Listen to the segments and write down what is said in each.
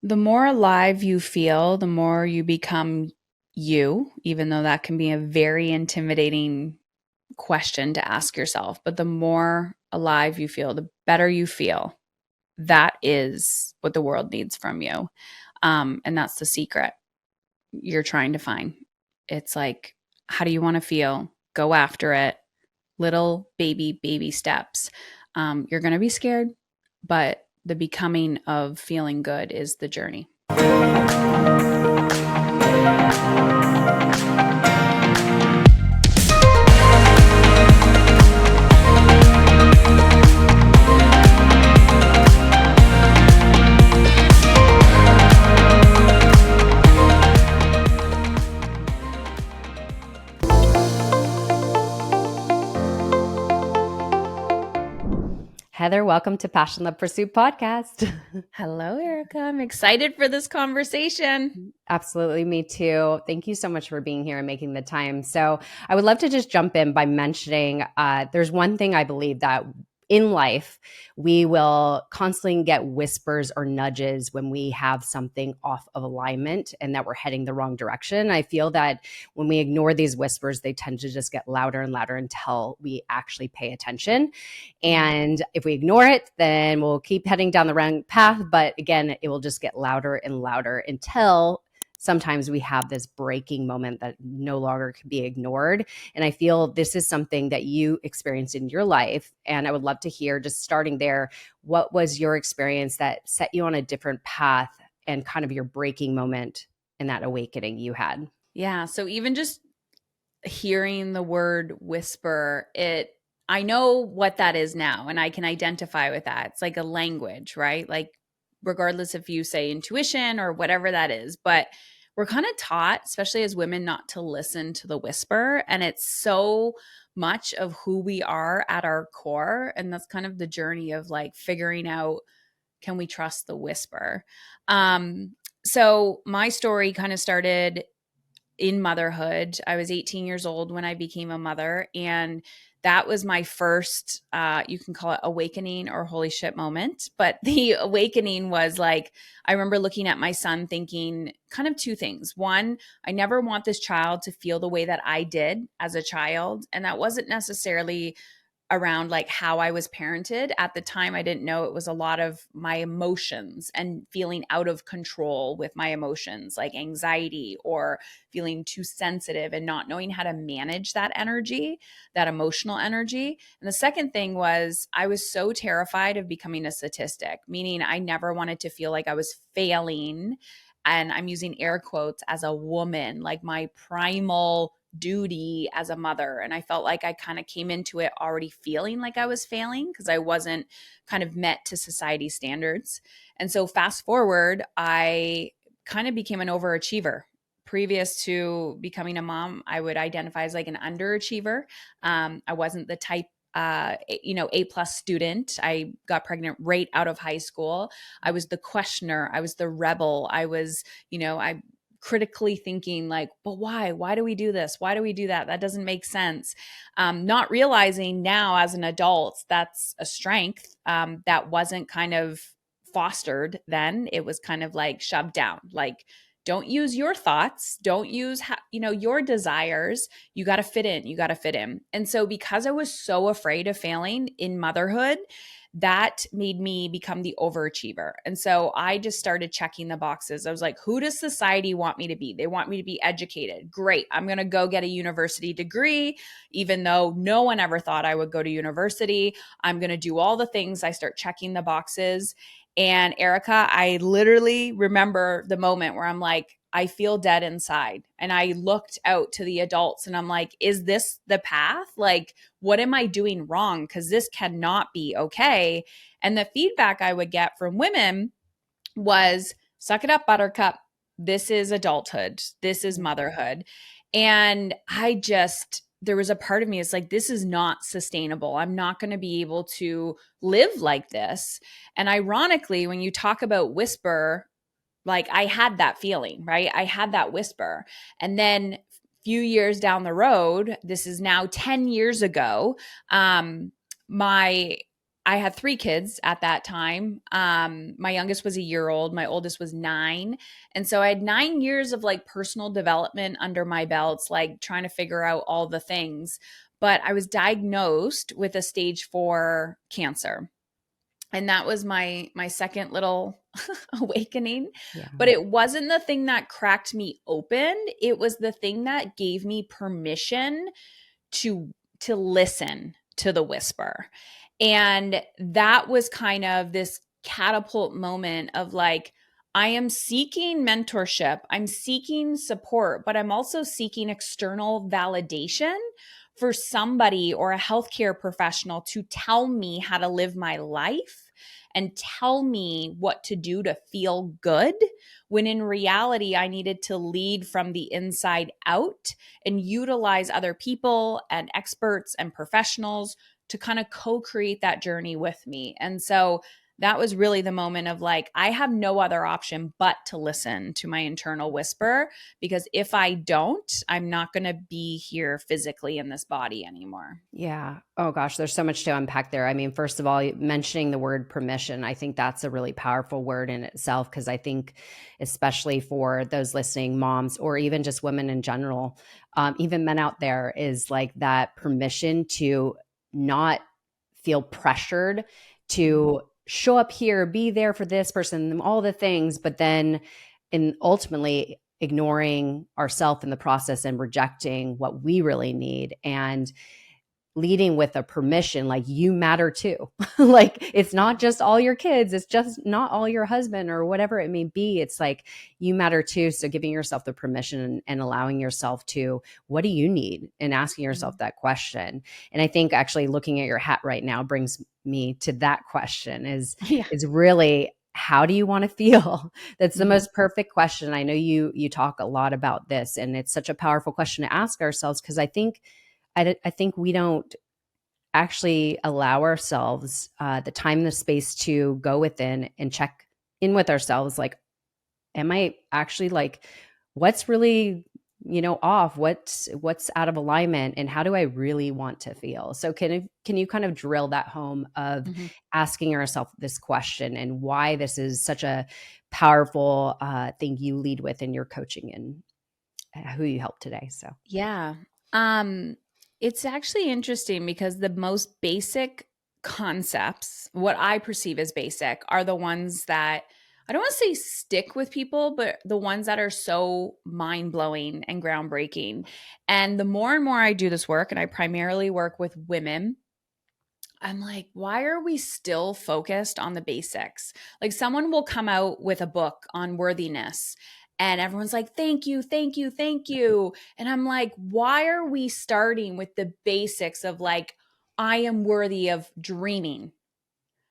The more alive you feel, the more you become you, even though that can be a very intimidating question to ask yourself. But the more alive you feel, the better you feel. That is what the world needs from you. And that's the secret you're trying to find. It's like, how do you want to feel? Go after it. Little baby steps. You're going to be scared, but the becoming of feeling good is the journey. Heather, welcome to Passion Love Pursuit podcast. Hello, Erica. I'm excited for this conversation. Absolutely, me too. Thank you so much for being here and making the time. So, I would love to just jump in by mentioning there's one thing I believe that in life, we will constantly get whispers or nudges when we have something off of alignment and that we're heading the wrong direction. I feel that when we ignore these whispers, they tend to just get louder and louder until we actually pay attention. And if we ignore it, then we'll keep heading down the wrong path. But again, it will just get louder and louder until sometimes we have this breaking moment that no longer can be ignored. And I feel this is something that you experienced in your life. And I would love to hear, just starting there, what was your experience that set you on a different path and kind of your breaking moment in that awakening you had? Yeah. So even just hearing the word whisper, I know what that is now and I can identify with that. It's like a language, right? Like regardless if you say intuition or whatever that is, but we're kind of taught, especially as women, not to listen to the whisper. And it's so much of who we are at our core. And that's kind of the journey of like figuring out, can we trust the whisper? So my story kind of started in motherhood. I was 18 years old when I became a mother. And that was my first, you can call it awakening or holy shit moment. But the awakening was like, I remember looking at my son thinking kind of two things. One, I never want this child to feel the way that I did as a child. And that wasn't necessarily around like how I was parented. At the time, I didn't know it was a lot of my emotions and feeling out of control with my emotions, like anxiety or feeling too sensitive and not knowing how to manage that energy, that emotional energy. And the second thing was I was so terrified of becoming a statistic, meaning I never wanted to feel like I was failing. And I'm using air quotes as a woman, like my primal duty as a mother. And I felt like I kind of came into it already feeling like I was failing because I wasn't kind of met to society standards. And so fast forward, I kind of became an overachiever. Previous to becoming a mom, I would identify as like an underachiever. I wasn't the type A plus student. I got pregnant right out of high school. I was the questioner. I was the rebel. I critically thinking like, but why do we do this, why do we do that, that doesn't make sense. Not realizing now as an adult that's a strength that wasn't kind of fostered then. It was kind of like shoved down, like don't use your thoughts, don't use your desires, you got to fit in, you got to fit in. And so because I was so afraid of failing in motherhood, that made me become the overachiever. And so I just started checking the boxes. I was like, who does society want me to be? They want me to be educated. Great. I'm going to go get a university degree, even though no one ever thought I would go to university. I'm going to do all the things. I start checking the boxes. And Erica, I literally remember the moment where I'm like, I feel dead inside. And I looked out to the adults and I'm like, is this the path? Like, what am I doing wrong? Because this cannot be okay. And the feedback I would get from women was, suck it up, buttercup. This is adulthood. This is motherhood. And there was a part of me, it's like, this is not sustainable. I'm not going to be able to live like this. And ironically, when you talk about whisper, like I had that feeling, right? I had that whisper. And then few years down the road, this is now 10 years ago, my I had three kids at that time. My youngest was a year old, my oldest was 9. And so I had 9 years of like personal development under my belts, like trying to figure out all the things. But I was diagnosed with a stage 4 cancer. And that was my second little awakening. Yeah. But it wasn't the thing that cracked me open. It was the thing that gave me permission to listen to the whisper. And that was kind of this catapult moment of like, I am seeking mentorship, I'm seeking support, but I'm also seeking external validation for somebody or a healthcare professional to tell me how to live my life and tell me what to do to feel good, when in reality I needed to lead from the inside out and utilize other people and experts and professionals to kind of co-create that journey with me. And so that was really the moment of like, I have no other option but to listen to my internal whisper, because if I don't, I'm not going to be here physically in this body anymore. Yeah. Oh gosh, there's so much to unpack there. I mean, first of all, mentioning the word permission, I think that's a really powerful word in itself, because I think, especially for those listening, moms, or even just women in general, even men out there, is like that permission to not feel pressured to show up here, be there for this person, all the things, but then ultimately ignoring ourselves in the process and rejecting what we really need, and leading with a permission, like, you matter too. Like, it's not just all your kids, it's just not all your husband or whatever it may be. It's like, you matter too. So giving yourself the permission, and allowing yourself to, what do you need, and asking yourself that question. And I think actually looking at your hat right now brings me to that question, Yeah. is really, how do you want to feel? That's the Mhm. most perfect question. I know you talk a lot about this, and it's such a powerful question to ask ourselves, because I think we don't actually allow ourselves the time and the space to go within and check in with ourselves. Like, am I actually, like, what's really, off? What's out of alignment, and how do I really want to feel? So can you kind of drill that home of Mhm. asking yourself this question, and why this is such a powerful thing you lead with in your coaching, and who you help today? So Yeah. Um, it's actually interesting because the most basic concepts, what I perceive as basic, are the ones that I don't want to say stick with people, but the ones that are so mind blowing and groundbreaking. And the more and more I do this work, and I primarily work with women, I'm like, why are we still focused on the basics? Like, someone will come out with a book on worthiness, and everyone's like, thank you, thank you, thank you. And I'm like, why are we starting with the basics of like, I am worthy of dreaming?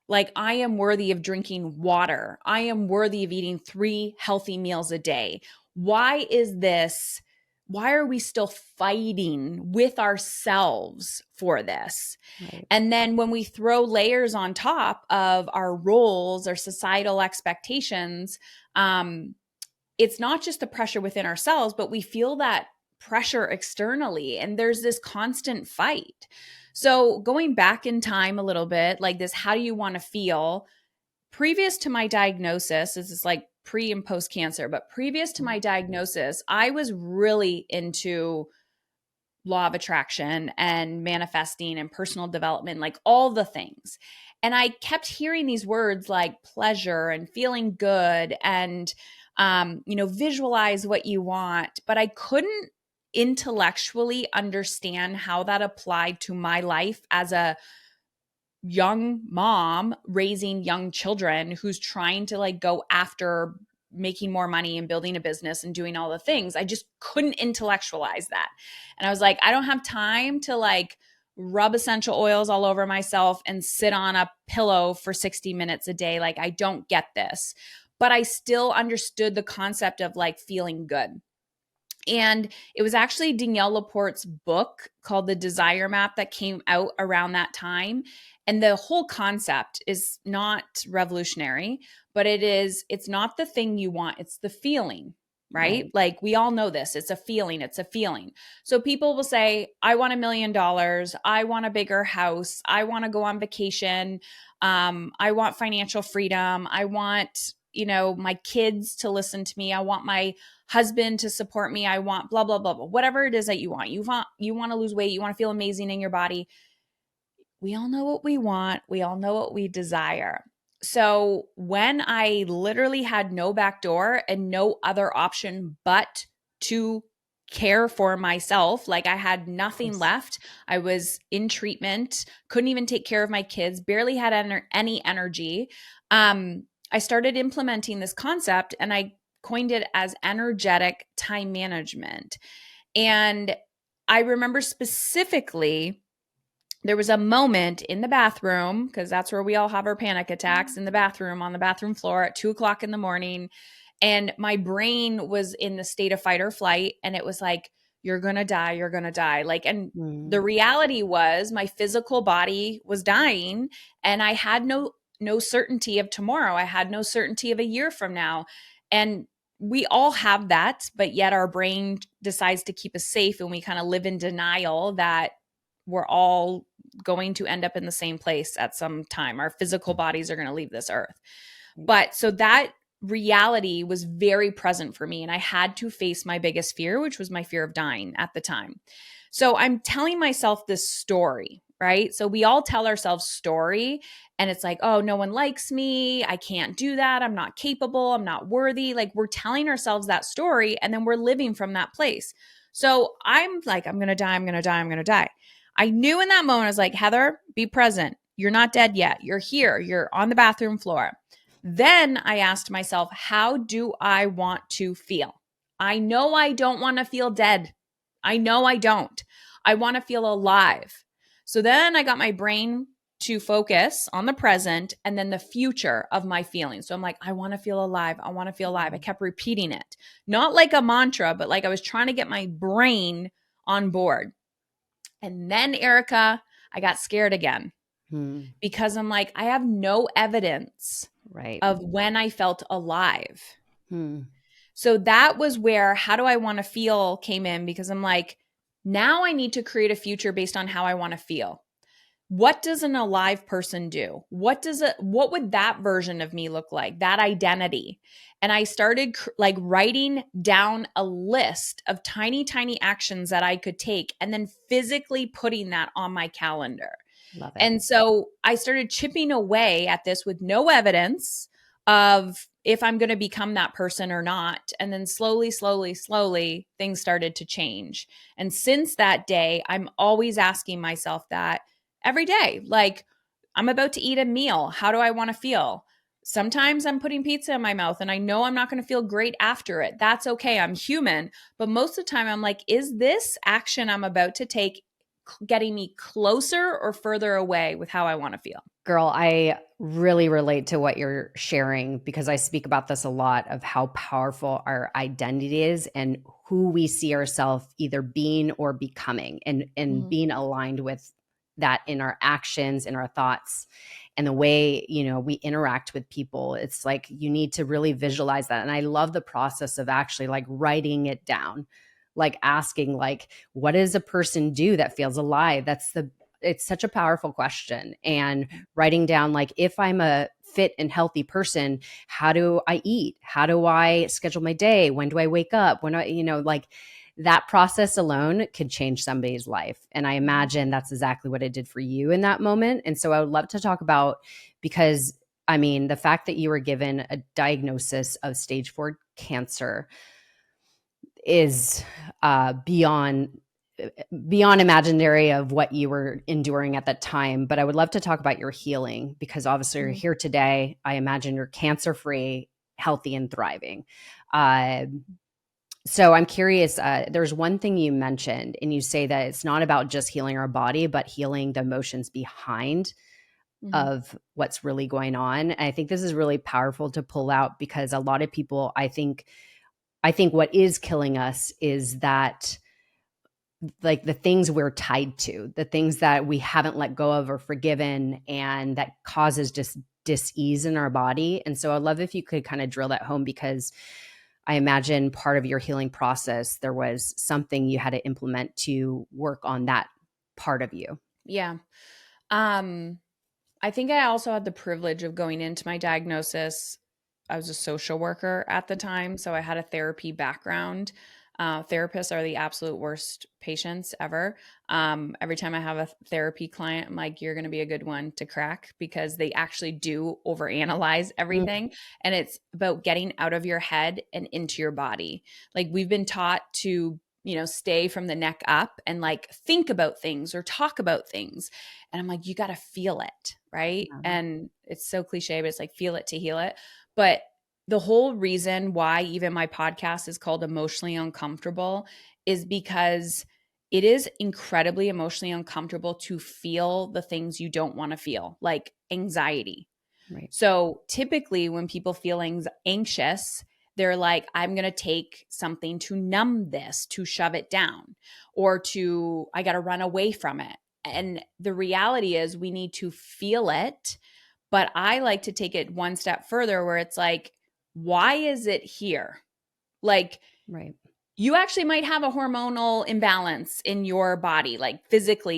Like, I am worthy of drinking water. I am worthy of eating 3 healthy meals a day. Why is this? Why are we still fighting with ourselves for this? right. And then when we throw layers on top of our roles or societal expectations, it's not just the pressure within ourselves, but we feel that pressure externally. And there's this constant fight. So going back in time a little bit, like this, how do you want to feel? Previous to my diagnosis, this is like pre and post cancer, but previous to my diagnosis, I was really into law of attraction and manifesting and personal development, like all the things. And I kept hearing these words like pleasure and feeling good and, visualize what you want. But I couldn't intellectually understand how that applied to my life as a young mom raising young children who's trying to like go after making more money and building a business and doing all the things. I just couldn't intellectualize that. And I was like, I don't have time to like rub essential oils all over myself and sit on a pillow for 60 minutes a day. Like, I don't get this. But I still understood the concept of like feeling good. And it was actually Danielle Laporte's book called The Desire Map that came out around that time. And the whole concept is not revolutionary, but it's not the thing you want, it's the feeling. right? Right. Like we all know this. It's a feeling. It's a feeling. So people will say, I want $1 million. I want a bigger house. I want to go on vacation. I want financial freedom. I want, my kids to listen to me. I want my husband to support me. I want blah, blah, blah, blah, whatever it is that you want. You want to lose weight. You want to feel amazing in your body. We all know what we want. We all know what we desire. So when I literally had no back door and no other option but to care for myself, like I had Of nothing course. left. I was in treatment, couldn't even take care of my kids, barely had any energy. I started implementing this concept and I coined it as energetic time management. And I remember specifically there was a moment in the bathroom, because that's where we all have our panic attacks, in the bathroom, on the bathroom floor at 2 o'clock in the morning. And my brain was in the state of fight or flight. And it was like, you're going to die. You're going to die. Like, and the Mm. reality was my physical body was dying and I had no certainty of tomorrow. I had no certainty of a year from now. And we all have that, but yet our brain decides to keep us safe and we kind of live in denial that we're all going to end up in the same place at some time. Our physical bodies are going to leave this earth. But so that reality was very present for me. And I had to face my biggest fear, which was my fear of dying at the time. So I'm telling myself this story, right? So we all tell ourselves story and it's like, oh, no one likes me. I can't do that. I'm not capable. I'm not worthy. Like we're telling ourselves that story and then we're living from that place. So I'm like, I'm going to die. I'm going to die. I'm going to die. I knew in that moment, I was like, Heather, be present. You're not dead yet. You're here. You're on the bathroom floor. Then I asked myself, how do I want to feel? I know I don't want to feel dead. I know I don't. I want to feel alive. So then I got my brain to focus on the present and then the future of my feelings. So I'm like, I want to feel alive. I want to feel alive. I kept repeating it, not like a mantra, but like I was trying to get my brain on board. And then, Erica, I got scared again Mm. because I'm like, I have no evidence Right. of when I felt alive. Mm. So that was where how do I want to feel came in because I'm like, now I need to create a future based on how I want to feel. What does an alive person do? What would that version of me look like? That identity. And I started like writing down a list of tiny tiny actions that I could take and then physically putting that on my calendar. Love it. And so I started chipping away at this with no evidence of if I'm going to become that person or not. And then slowly, slowly, slowly, things started to change. And since that day, I'm always asking myself that every day. Like, I'm about to eat a meal. How do I want to feel? Sometimes I'm putting pizza in my mouth and I know I'm not going to feel great after it. That's okay. I'm human. But most of the time, I'm like, is this action I'm about to take getting me closer or further away with how I want to feel? Girl, I really relate to what you're sharing because I speak about this a lot of how powerful our identity is and who we see ourselves either being or becoming and Mhm. being aligned with that in our actions, in our thoughts, and the way, we interact with people. It's like you need to really visualize that. And I love the process of actually like writing it down, like asking like, what does a person do that feels alive? It's such a powerful question. And writing down like, if I'm a fit and healthy person, how do I eat? How do I schedule my day? When do I wake up? When I, like that process alone could change somebody's life. And I imagine that's exactly what it did for you in that moment. And so I would love to talk about, because I mean, the fact that you were given a diagnosis of stage 4 cancer is beyond imaginary of what you were enduring at that time. But I would love to talk about your healing because obviously you're Mhm. here today. I imagine you're cancer free, healthy, and thriving. Uh, so I'm curious. There's one thing you mentioned, and you say that it's not about just healing our body, but healing the emotions behind Mhm. of what's really going on. And I think this is really powerful to pull out because a lot of people, I think what is killing us is that like the things we're tied to, the things that we haven't let go of or forgiven, and that causes just dis-ease in our body. And so I'd love if you could kind of drill that home because I imagine part of your healing process, there was something you had to implement to work on that part of you. Yeah. Um, I think I also had the privilege of going into my diagnosis. I was a social worker at the time, so I had a therapy background. Therapists are the absolute worst patients ever. Every time I have a therapy client, I'm like, you're going to be a good one to crack because they actually do overanalyze Mm, everything. And it's about getting out of your head and into your body. Like we've been taught to, stay from the neck up and like think about things or talk about things. And I'm like, you got to feel it. Right. yeah, And it's so cliche, but it's like, feel it to heal it. But the whole reason why even my podcast is called Emotionally Uncomfortable is because it is incredibly emotionally uncomfortable to feel the things you don't want to feel, like anxiety. right. So typically, when people feel anxious, they're like, I'm going to take something to numb this, to shove it down, or I got to run away from it. And the reality is, we need to feel it. But I like to take it one step further where it's like, why is it here? Like, Right. you actually might have a hormonal imbalance in your body, like physically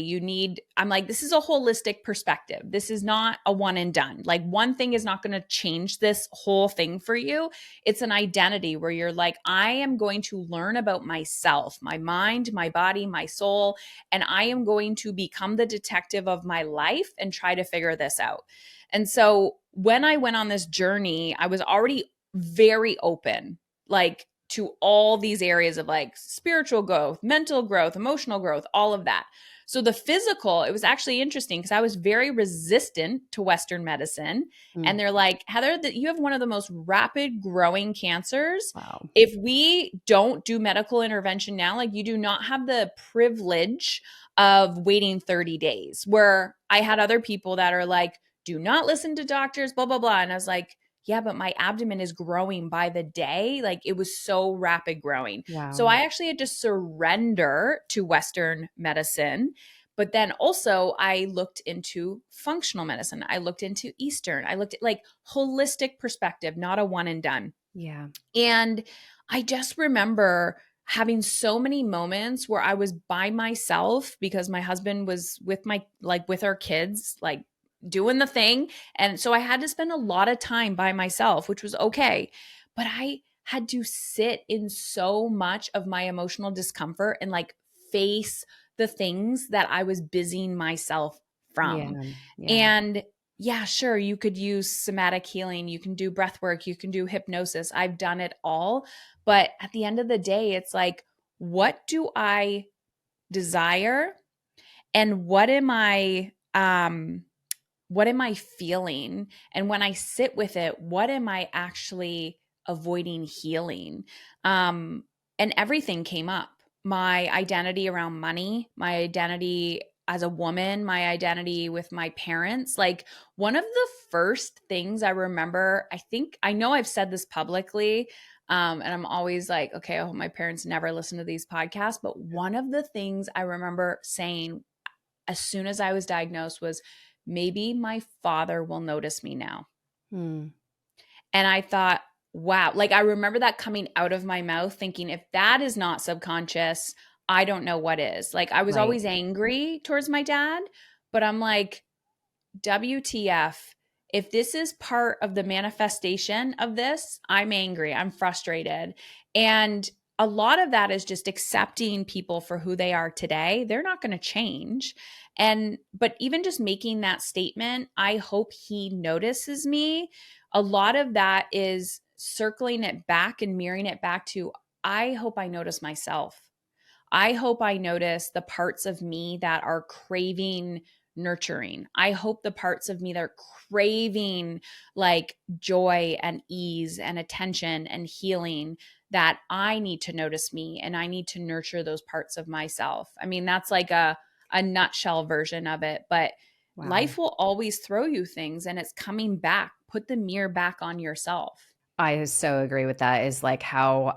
I'm like, this is a holistic perspective. This is not a one and done. Like one thing is not going to change this whole thing for you. It's an identity where you're like, I am going to learn about myself, my mind, my body, my soul, and I am going to become the detective of my life and try to figure this out. And so when I went on this journey, I was already very open, like to all these areas of like spiritual growth, mental growth, emotional growth, all of that. So the physical, it was actually interesting because I was very resistant to Western medicine. Mm, And they're like, Heather, that you have one of the most rapid growing cancers. wow. If we don't do medical intervention now, like you do not have the privilege of waiting 30 days, where I had other people that are like, do not listen to doctors, blah, blah, blah. And I was like, yeah, but my abdomen is growing by the day. Like it was so rapid growing. So Wow. I actually had to surrender to Western medicine. But then also I looked into functional medicine. I looked into Eastern. I looked at like holistic perspective, not a one and done. Yeah. And I just remember having so many moments where I was by myself because my husband was with our kids, like doing the thing. And so I had to spend a lot of time by myself, which was okay. But I had to sit in so much of my emotional discomfort and like face the things that I was busying myself from. Yeah. Yeah. And yeah, sure, you could use somatic healing, you can do breath work, you can do hypnosis. I've done it all. But at the end of the day, it's like, what do I desire? And what am I feeling? And when I sit with it, what am I actually avoiding healing? Um, and everything came up. My identity around money, my identity as a woman, my identity with my parents. Like one of the first things I remember, I know I've said this publicly, and I'm always like, okay, I hope my parents never listen to these podcasts. But one of the things I remember saying as soon as I was diagnosed was, maybe my father will notice me now. Mm, And I thought, wow, like I remember that coming out of my mouth thinking, if that is not subconscious, I don't know what is. Like I was right. always angry towards my dad, but I'm like, WTF. If this is part of the manifestation of this, I'm angry, I'm frustrated. And a lot of that is just accepting people for who they are today. They're not going to change. But even just making that statement, I hope he notices me. A lot of that is circling it back and mirroring it back to, I hope I notice myself. I hope I notice the parts of me that are craving nurturing. I hope the parts of me that are craving like joy and ease and attention and healing, that I need to notice me and I need to nurture those parts of myself. I mean, that's like a nutshell version of it, but Wow. life will always throw you things and it's coming back. Put the mirror back on yourself. I so agree with that. Is like how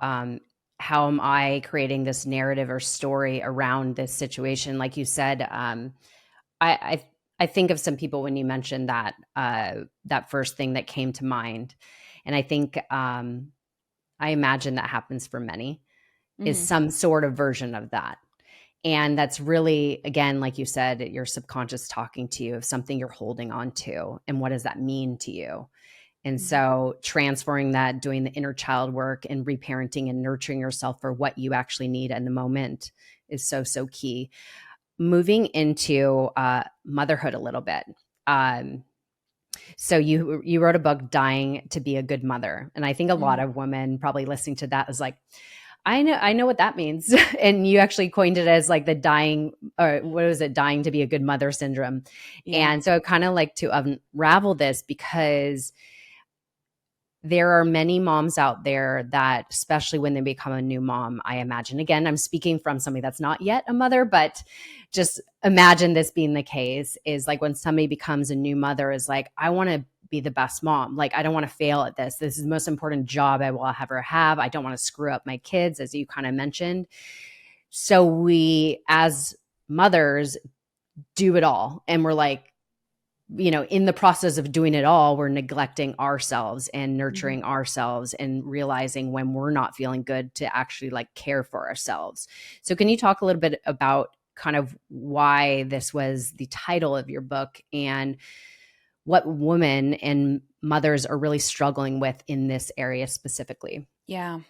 am I creating this narrative or story around this situation? Like you said, I, I I think of some people when you mentioned that that first thing that came to mind, and I think I imagine that happens for many, is Mhm. some sort of version of that. And that's really, again, like you said, your subconscious talking to you of something you're holding on to. And what does that mean to you? And Mhm. so transferring that, doing the inner child work and reparenting and nurturing yourself for what you actually need in the moment is so, so key. Moving into motherhood a little bit. Um, so you wrote a book, Dying to Be a Good Mother. And I think a lot Mhm. of women probably listening to that is like, I know what that means. And you actually coined it as like the dying, or what was it, dying to be a good mother syndrome. Yeah. And so I kind of like to unravel this because there are many moms out there that, especially when they become a new mom, I imagine, again, I'm speaking from somebody that's not yet a mother, but just imagine this being the case, is like when somebody becomes a new mother is like, I want to be the best mom. Like, I don't want to fail at this. This is the most important job I will ever have. I don't want to screw up my kids, as you kind of mentioned. So we, as mothers, do it all. And we're like, in the process of doing it all, we're neglecting ourselves and Mhm. nurturing ourselves and realizing when we're not feeling good to actually like care for ourselves. So, can you talk a little bit about kind of why this was the title of your book and what women and mothers are really struggling with in this area specifically? Yeah.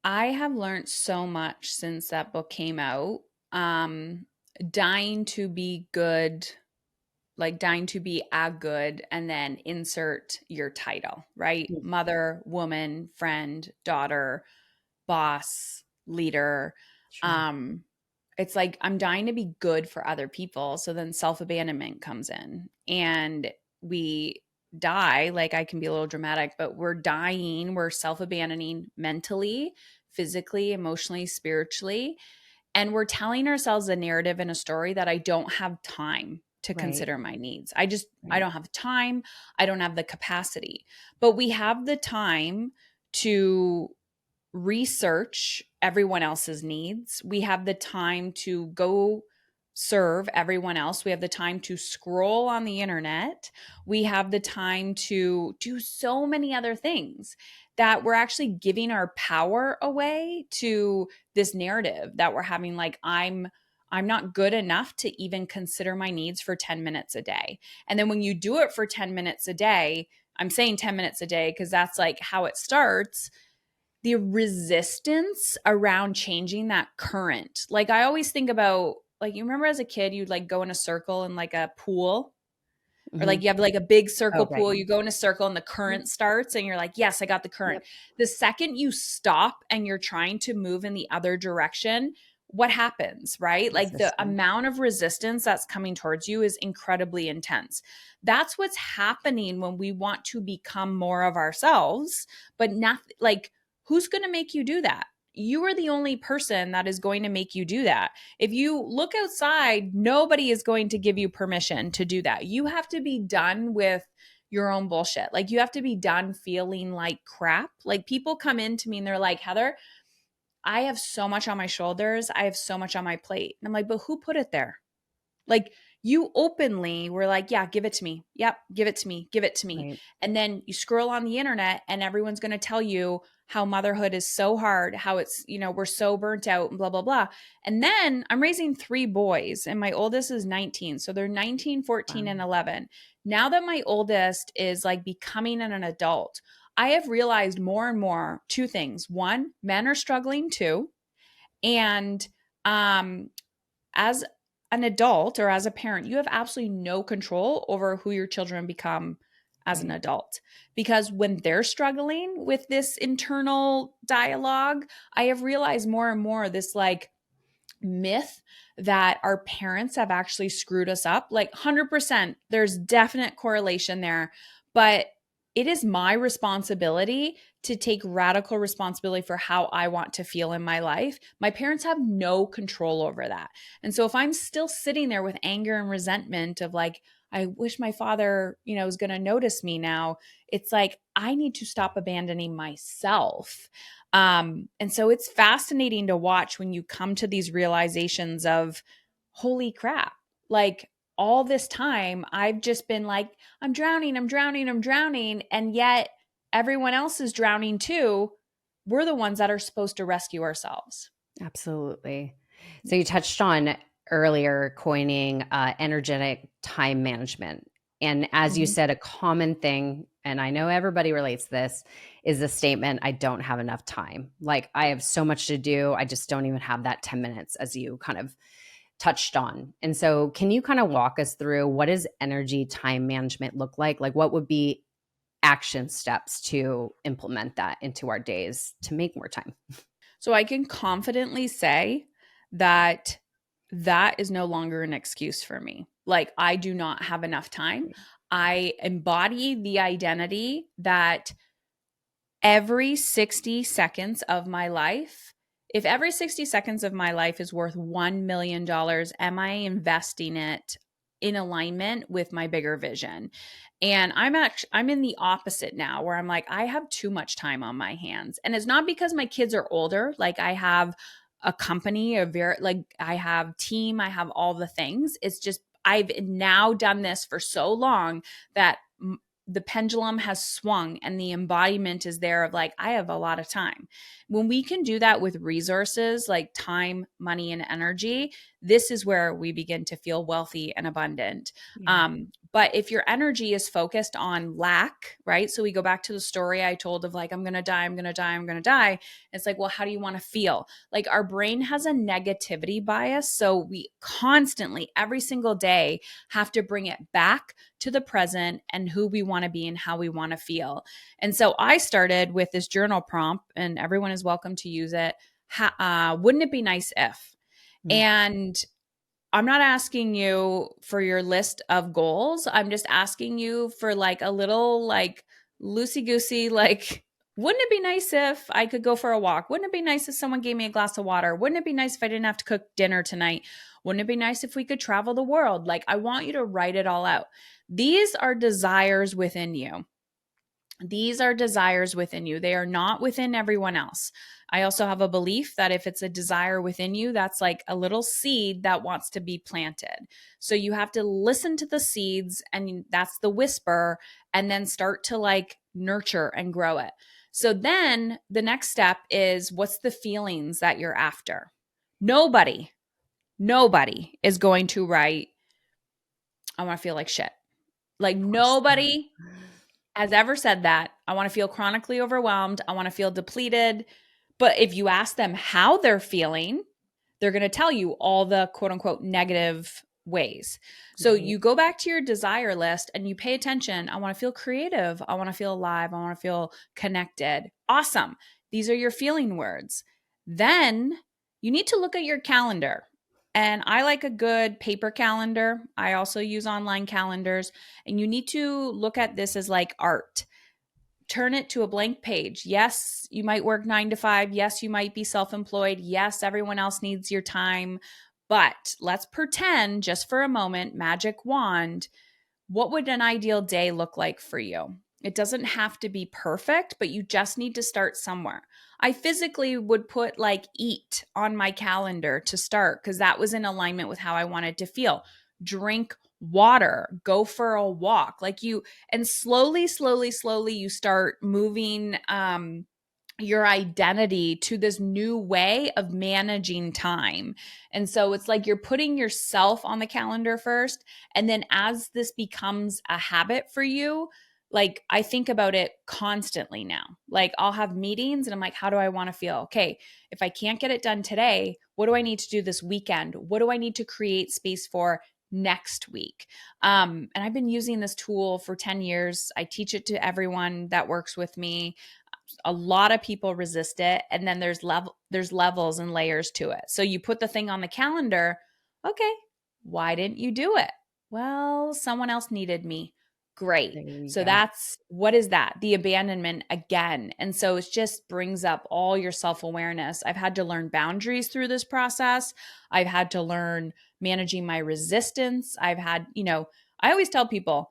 I have learned so much since that book came out. Um, Dying to be good, like dying to be a good, and then insert your title, right? Mm. Mother, woman, friend, daughter, boss, leader. Sure. Um, it's like I'm dying to be good for other people. So then self-abandonment comes in and we die. Like I can be a little dramatic, but we're dying, we're self-abandoning mentally, physically, emotionally, spiritually. And we're telling ourselves a narrative and a story that I don't have time to Right. consider my needs. I Right. don't have time. I don't have the capacity. But we have the time to research everyone else's needs. We have the time to go serve everyone else. We have the time to scroll on the internet. We have the time to do so many other things that we're actually giving our power away to this narrative that we're having like I'm not good enough to even consider my needs for 10 minutes a day. And then when you do it for 10 minutes a day, I'm saying 10 minutes a day because that's like how it starts, the resistance around changing that current. Like I always think about like you remember as a kid you'd like go in a circle in like a pool or Hmm. like you have like a big circle Oh, right. pool, you go in a circle and the Yep. current starts and you're like, "Yes, I got the current." Yep. The second you stop and you're trying to move in the other direction, what happens, right? Like the Resistance. amount of resistance that's coming towards you is incredibly intense. That's what's happening when we want to become more of ourselves, but not like who's going to make you do that? You are the only person that is going to make you do that. If you look outside, nobody is going to give you permission to do that. You have to be done with your own bullshit. Like you have to be done feeling like crap. Like people come in to me and they're like, "Heather, I have so much on my shoulders. I have so much on my plate." And I'm like, "But who put it there?" Like you openly were like, "Yeah, give it to me. Yep, give it to me. Give it to me." Right. And then you scroll on the internet and everyone's going to tell you how motherhood is so hard, how it's, we're so burnt out and blah, blah, blah. And then I'm raising three boys and my oldest is 19. So they're 19, 14, Wow. and 11. Now that my oldest is like becoming an adult, I have realized more and more two things. One, men are struggling too. And um, as an adult or as a parent, you have absolutely no control over who your children become as an Right. adult. Because when they're struggling with this internal dialogue, I have realized more and more this like myth that our parents have actually screwed us up. Like 100%, there's definite correlation there. But it is my responsibility to take radical responsibility for how I want to feel in my life. My parents have no control over that. And so if I'm still sitting there with anger and resentment of like, I wish my father, is going to notice me now, it's like, I need to stop abandoning myself. And so it's fascinating to watch when you come to these realizations of, holy crap, like all this time, I've just been like, I'm drowning, I'm drowning, I'm drowning. And yet everyone else is drowning too. we're the ones that are supposed to rescue ourselves. Absolutely. So you touched on earlier coining energetic time management. And as you Mhm. said, a common thing, and I know everybody relates to this, is the statement, I don't have enough time. Like, I have so much to do. I just don't even have that 10 minutes, as you kind of touched on. And so, can you kind of walk us through what does energy time management look like? Like, what would be action steps to implement that into our days to make more time? So I can confidently say that that is no longer an excuse for me. Like, I do not have enough time. I embody the identity that every 60 seconds of my life, if every 60 seconds of my life is worth $1 million, am I investing it in alignment with my bigger vision? And I'm in the opposite now where I'm like, I have too much time on my hands. And it's not because my kids are older. Like, I have a company, I have team, I have all the things. It's just I've now done this for so long that the pendulum has swung and the embodiment is there of like, I have a lot of time. When we can do that with resources like time, money, and energy, this is where we begin to feel wealthy and abundant. Yeah. But if your energy is focused on lack, right? So we go back to the story I told of like, I'm going to die, I'm going to die, I'm going to die. It's like, well, how do you want to feel? Like, our brain has a negativity bias. So we constantly, every single day, have to bring it back to the present and who we want to be and how we want to feel. And so I started with this journal prompt, and everyone is welcome to use it. Wouldn't it be nice if? Mm. And I'm not asking you for your list of goals. I'm just asking you for like a little like loosey goosey, like, wouldn't it be nice if I could go for a walk? Wouldn't it be nice if someone gave me a glass of water? Wouldn't it be nice if I didn't have to cook dinner tonight? Wouldn't it be nice if we could travel the world? Like, I want you to write it all out. These are desires within you. These are desires within you. They are not within everyone else. I also have a belief that if it's a desire within you, that's like a little seed that wants to be planted. So you have to listen to the seeds, and that's the whisper, and then start to like nurture and grow it. So then the next step is, what's the feelings that you're after? Nobody, nobody is going to write, I want to feel like shit. Like, Of course. nobody has ever said that. I want to feel chronically overwhelmed. I want to feel depleted. But if you ask them how they're feeling, they're going to tell you all the quote unquote negative ways. So Right. you go back to your desire list and you pay attention. I want to feel creative. I want to feel alive. I want to feel connected. Awesome. These are your feeling words. Then you need to look at your calendar. And I like a good paper calendar. I also use online calendars. And you need to look at this as like art. Turn it to a blank page. Yes, you might work 9 to 5. Yes, you might be self employed. Yes, everyone else needs your time. But let's pretend just for a moment, magic wand, what would an ideal day look like for you? It doesn't have to be perfect, but you just need to start somewhere. I physically would put like eat on my calendar to start because that was in alignment with how I wanted to feel. Drink water, go for a walk. Like you, and slowly, slowly, slowly, you start moving your identity to this new way of managing time. And so it's like you're putting yourself on the calendar first. And then as this becomes a habit for you, like I think about it constantly now. Like I'll have meetings and I'm like, how do I want to feel? Okay, if I can't get it done today, what do I need to do this weekend? What do I need to create space for next week? And I've been using this tool for 10 years. I teach it to everyone that works with me. A lot of people resist it, and then there's levels and layers to it. So you put the thing on the calendar. Okay, why didn't you do it? Well, someone else needed me. Great. There you So go. that's what is that? The abandonment again. And so it just brings up all your self-awareness. I've had to learn boundaries through this process. I've had to learn managing my resistance. I always tell people,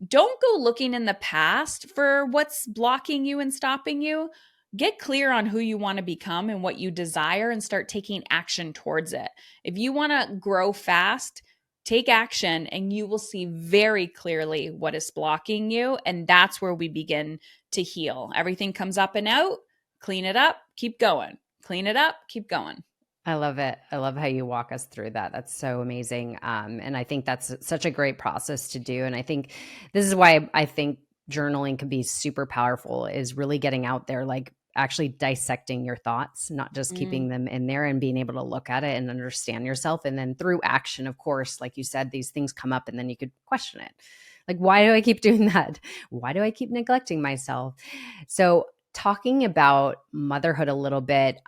don't go looking in the past for what's blocking you and stopping you. Get clear on who you want to become and what you desire and start taking action towards it. If you want to grow fast, take action and you will see very clearly what is blocking you. And that's where we begin to heal. Everything comes up and out. clean it up, keep going. Clean it up, keep going. I love it. I love how you walk us through that. That's so amazing. And I think that's such a great process to do. And I think this is why I think journaling can be super powerful, is really getting out there, like actually dissecting your thoughts, not just keeping Mm. them in there, and being able to look at it and understand yourself. And then through action, of course, like you said, these things come up and then you could question it. Like, why do I keep doing that? Why do I keep neglecting myself? So, talking about motherhood a little bit,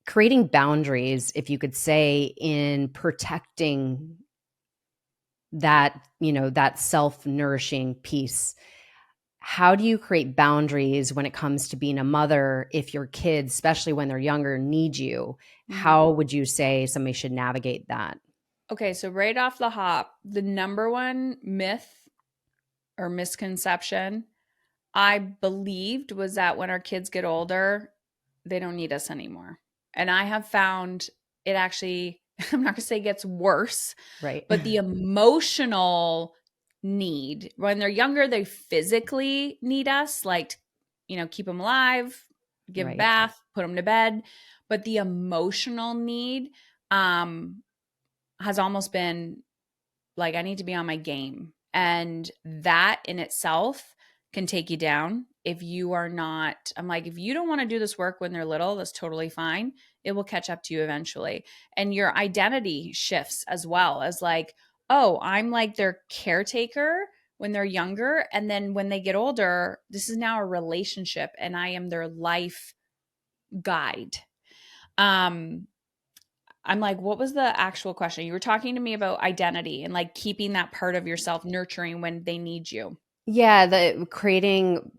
creating boundaries, if you could say, in protecting that, that self-nourishing piece. How do you create boundaries when it comes to being a mother if your kids, especially when they're younger, need you? Mhm. How would you say somebody should navigate that? Okay, so right off the hop, the number one myth or misconception I believed was that when our kids get older, they don't need us anymore. And I have found it actually, I'm not going to say gets worse, Right. but the emotional need when they're younger, they physically need us, like, keep them alive, give Right. bath, put them to bed. But the emotional need um, has almost been like, I need to be on my game. And that in itself can take you down if you are not. I'm like, if you don't want to do this work when they're little, that's totally fine. It will catch up to you eventually. And your identity shifts as well, as like, oh, I'm like their caretaker when they're younger. And then when they get older, this is now a relationship and I am their life guide. Um, I'm like, what was the actual question? You were talking to me about identity and like keeping that part of yourself nurturing when they need you. Yeah, the creating,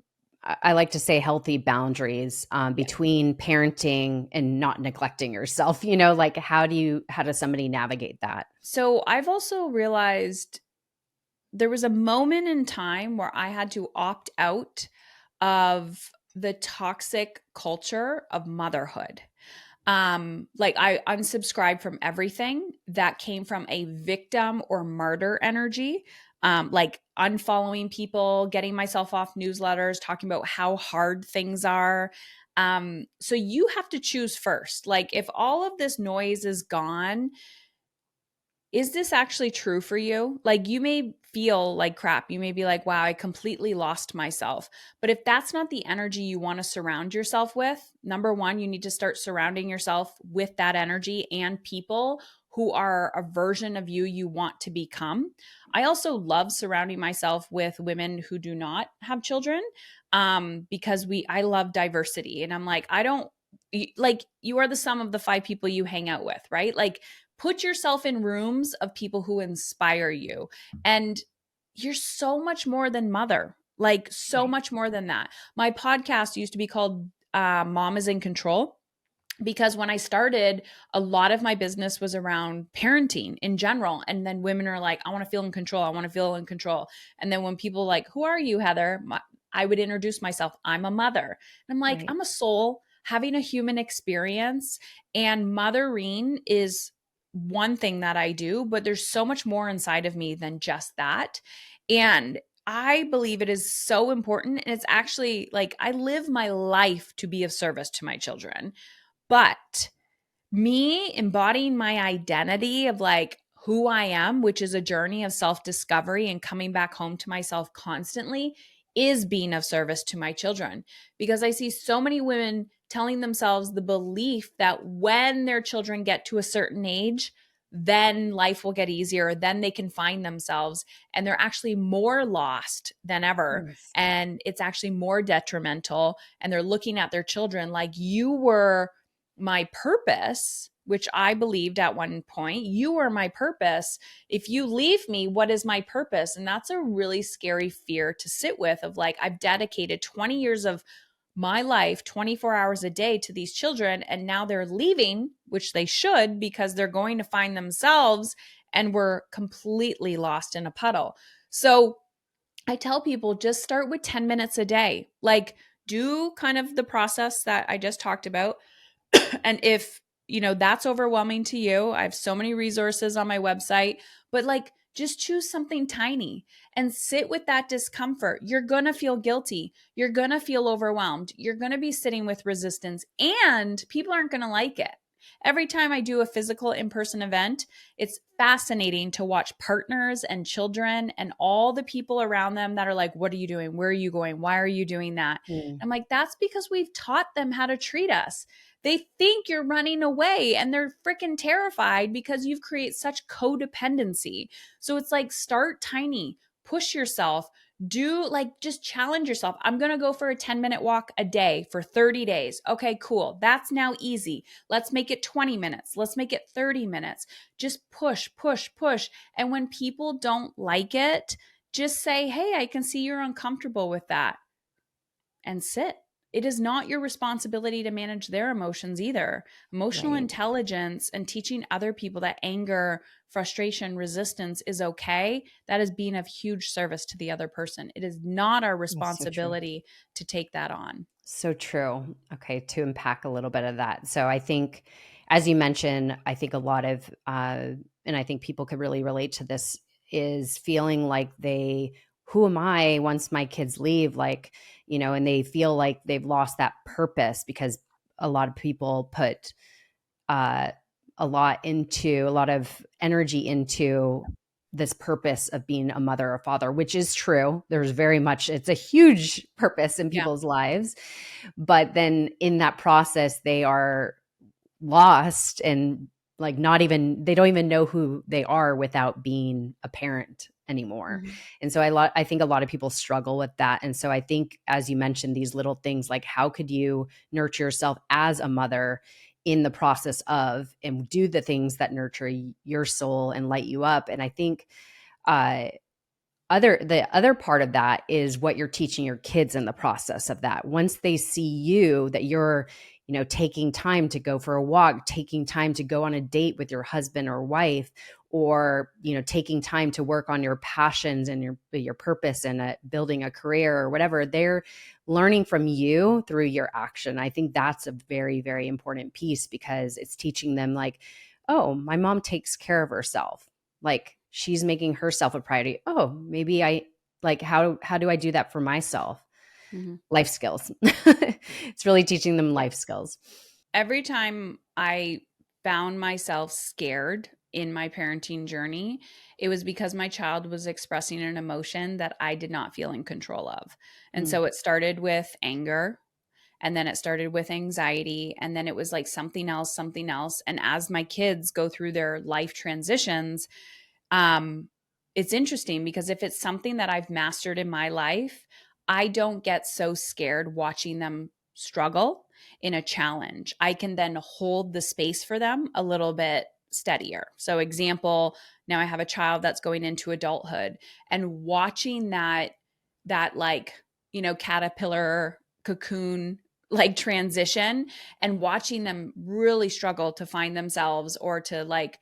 I like to say, healthy boundaries Yeah. between parenting and not neglecting yourself. Like, how does somebody navigate that? So I've also realized there was a moment in time where I had to opt out of the toxic culture of motherhood. Like I unsubscribed from everything that came from a victim or martyr energy. Like unfollowing people, getting myself off newsletters, talking about how hard things are. So you have to choose first. Like if all of this noise is gone, is this actually true for you? Like you may feel like crap. You may be like, wow, I completely lost myself. But if that's not the energy you want to surround yourself with, number one, you need to start surrounding yourself with that energy and people who are a version of you want to become. I also love surrounding myself with women who do not have children because I love diversity. And I'm like, I don't like you are the sum of the five people you hang out with, right? Like put yourself in rooms of people who inspire you. And you're so much more than mother, like so Right. much more than that. My podcast used to be called Mom is in Control because when I started, a lot of my business was around parenting in general. And then women are like, I want to feel in control. I want to feel in control. And then when people like, who are you, Heather? I would introduce myself. I'm a mother. And I'm like, Right. I'm a soul having a human experience. And mothering is one thing that I do, but there's so much more inside of me than just that. And I believe it is so important. And it's actually like I live my life to be of service to my children. But me embodying my identity of like who I am, which is a journey of self discovery and coming back home to myself constantly, is being of service to my children. Because I see so many women telling themselves the belief that when their children get to a certain age, then life will get easier, then they can find themselves. And they're actually more lost than ever. Yes. And it's actually more detrimental. And they're looking at their children like you were my purpose, which I believed at one point, you are my purpose. If you leave me, what is my purpose? And that's a really scary fear to sit with of like, I've dedicated 20 years of my life, 24 hours a day to these children, and now they're leaving, which they should because they're going to find themselves and we're completely lost in a puddle. So I tell people just start with 10 minutes a day. Like, do kind of the process that I just talked about, and if, that's overwhelming to you, I have so many resources on my website, but like Just choose something tiny and sit with that discomfort. You're going to feel guilty. You're going to feel overwhelmed. You're going to be sitting with resistance, and people aren't going to like it. Every time I do a physical in person event, it's fascinating to watch partners and children and all the people around them that are like, what are you doing? Where are you going? Why are you doing that? Mm. I'm like, that's because we've taught them how to treat us. They think you're running away and they're freaking terrified because you've created such codependency. So it's like, start tiny, push yourself, do like just challenge yourself. I'm going to go for a 10-minute walk a day for 30 days. Okay, cool. That's now easy. Let's make it 20 minutes. Let's make it 30 minutes. Just push, push, push. And when people don't like it, just say, hey, I can see you're uncomfortable with that, and sit. It is not your responsibility to manage their emotions either. Emotional Right. intelligence and teaching other people that anger, frustration, resistance is okay, that is being of huge service to the other person. It is not our That's so true. responsibility to take that on. So true. Okay, to unpack a little bit of that. So I think, as you mentioned, I think a lot of, and I think people could really relate to this, is feeling like who am I once my kids leave? Like, and they feel like they've lost that purpose because a lot of people put uh, a lot of energy into this purpose of being a mother or father, which is true. There's very much, it's a huge purpose in Yeah. people's lives. But then in that process, they are lost and like not even, they don't even know who they are without being a parent anymore. Mhm. And so I think a lot of people struggle with that. And so I think, as you mentioned, these little things like how could you nurture yourself as a mother in the process of, and do the things that nurture your soul and light you up. And I think uh the other part of that is what you're teaching your kids in the process of that. Once they see you, that you're, taking time to go for a walk, taking time to go on a date with your husband or wife, or, taking time to work on your passions and your purpose and building a career or whatever, they're learning from you through your action. I think that's a very, very important piece because it's teaching them like, oh, my mom takes care of herself. Like she's making herself a priority. Oh, maybe I like how do I do that for myself? Mhm. Life skills. It's really teaching them life skills. Every time I found myself scared in my parenting journey, it was because my child was expressing an emotion that I did not feel in control of. And Mm, so it started with anger, and then it started with anxiety, and then it was like something else, something else. And as my kids go through their life transitions, um it's interesting because if it's something that I've mastered in my life, I don't get so scared watching them struggle in a challenge. I can then hold the space for them a little bit steadier. So example, now I have a child that's going into adulthood, and watching that like, caterpillar cocoon like transition, and watching them really struggle to find themselves, or to like,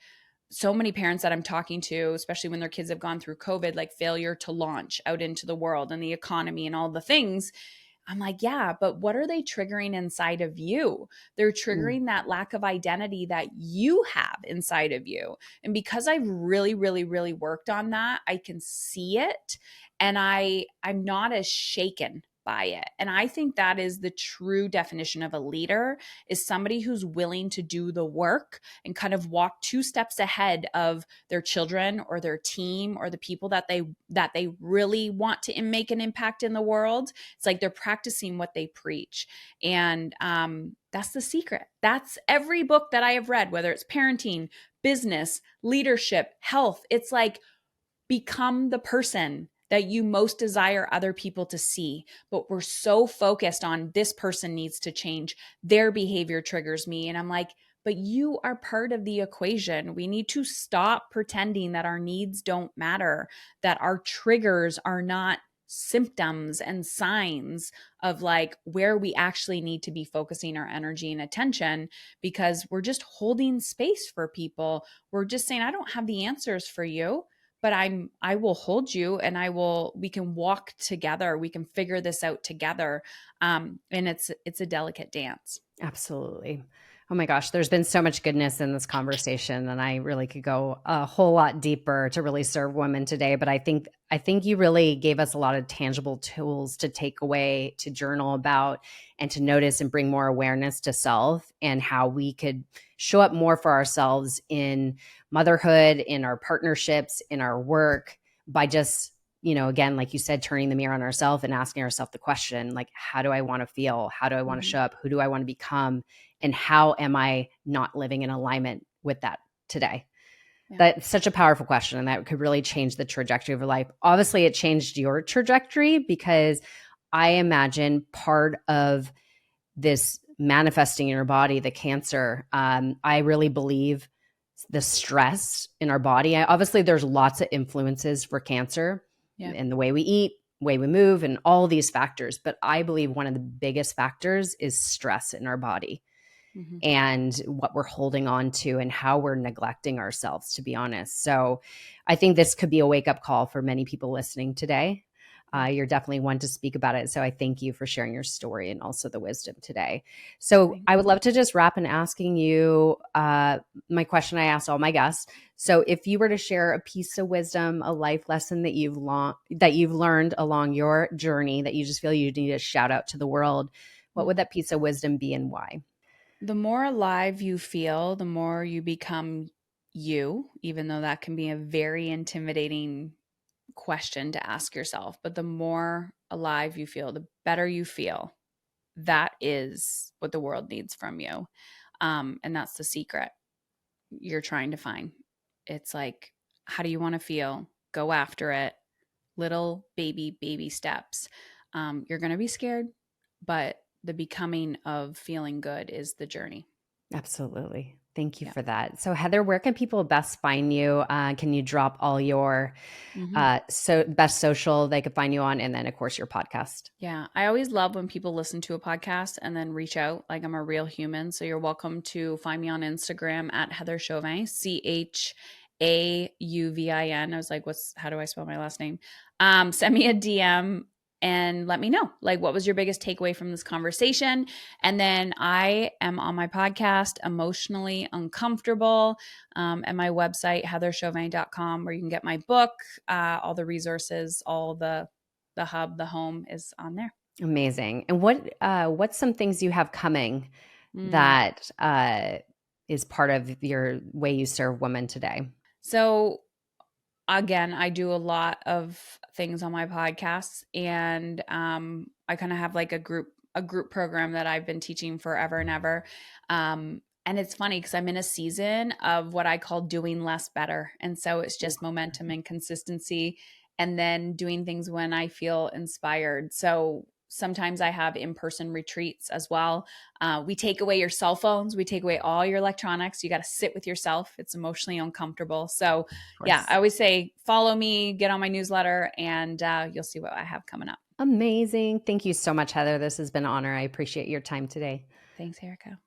so many parents that I'm talking to, especially when their kids have gone through COVID, like failure to launch out into the world and the economy and all the things. I'm like, yeah, but what are they triggering inside of you? They're mm. triggering that lack of identity that you have inside of you. And because I've really, really, really worked on that, I can see it, and I'm not as shaken by it. And I think that is the true definition of a leader, is somebody who's willing to do the work and kind of walk two steps ahead of their children or their team or the people that they really want to make an impact in the world. It's like they're practicing what they preach. And that's the secret. That's every book that I have read, whether it's parenting, business, leadership, health. It's like, become the person that you most desire other people to see. But we're so focused on this person needs to change. Their behavior triggers me. And I'm like, but you are part of the equation. We need to stop pretending that our needs don't matter, that our triggers are not symptoms and signs of like where we actually need to be focusing our energy and attention, because we're just holding space for people. We're just saying, I don't have the answers for you, but I will hold you, and we can walk together. We can figure this out together. And it's a delicate dance. Absolutely. Oh my gosh, there's been so much goodness in this conversation, and I really could go a whole lot deeper to really serve women today. But I think you really gave us a lot of tangible tools to take away, to journal about, and to notice and bring more awareness to self and how we could show up more for ourselves in motherhood, in our partnerships, in our work by just, again, like you said, turning the mirror on ourselves and asking ourselves the question, like, how do I want to feel? How do I want to Mhm. show up? Who do I want to become? And how am I not living in alignment with that today? Yeah. That's such a powerful question, and that could really change the trajectory of your life. Obviously, it changed your trajectory because I imagine part of this manifesting in your body, the cancer, I really believe the stress in our body. Obviously, there's lots of influences for cancer Yeah. in the way we eat, way we move, and all these factors. But I believe one of the biggest factors is stress in our body Mhm. and what we're holding on to and how we're neglecting ourselves, to be honest. So I think this could be a wake up call for many people listening today. Yeah. You're definitely one to speak about it. So I thank you for sharing your story and also the wisdom today. So Thanks. I would love to just wrap in asking you my question I asked all my guests. So if you were to share a piece of wisdom, a life lesson that you've learned along your journey that you just feel you need to shout out to the world, what would Mm. that piece of wisdom be and why? The more alive you feel, the more you become you, even though that can be a very intimidating question to ask yourself. But the more alive you feel, the better you feel. That is what the world needs from you. And that's the secret you're trying to find. It's like, how do you want to feel? Go after it. Little baby steps. You're going to be scared, but the becoming of feeling good is the journey. Absolutely. Thank you Yeah. for that. So, Heather, where can people best find you? Can you drop all your Hmm. best social they could find you on, and then, of course, your podcast? Yeah. I always love when people listen to a podcast and then reach out. Like I'm a real human. So you're welcome to find me on Instagram at Heather Chauvin, Chauvin. I was like, how do I spell my last name? Send me a DM and let me know, like, what was your biggest takeaway from this conversation? And then I am on my podcast, Emotionally Uncomfortable, and my website, heatherchauvin.com, where you can get my book, all the resources, all the hub, the home is on there. Amazing. And what's some things you have coming Mm. that is part of your way you serve women today? So again, I do a lot of things on my podcasts, and I kind of have like a group program that I've been teaching forever and ever. And it's funny because I'm in a season of what I call doing less better, and so it's just momentum and consistency, and then doing things when I feel inspired. So sometimes I have in-person retreats as well. We take away your cell phones, we take away all your electronics. You got to sit with yourself. It's emotionally uncomfortable. So Of yeah, I course. always say follow me, get on my newsletter, and you'll see what I have coming up. Amazing. Thank you so much, Heather. This has been an honor. I appreciate your time today. Thanks, Erica.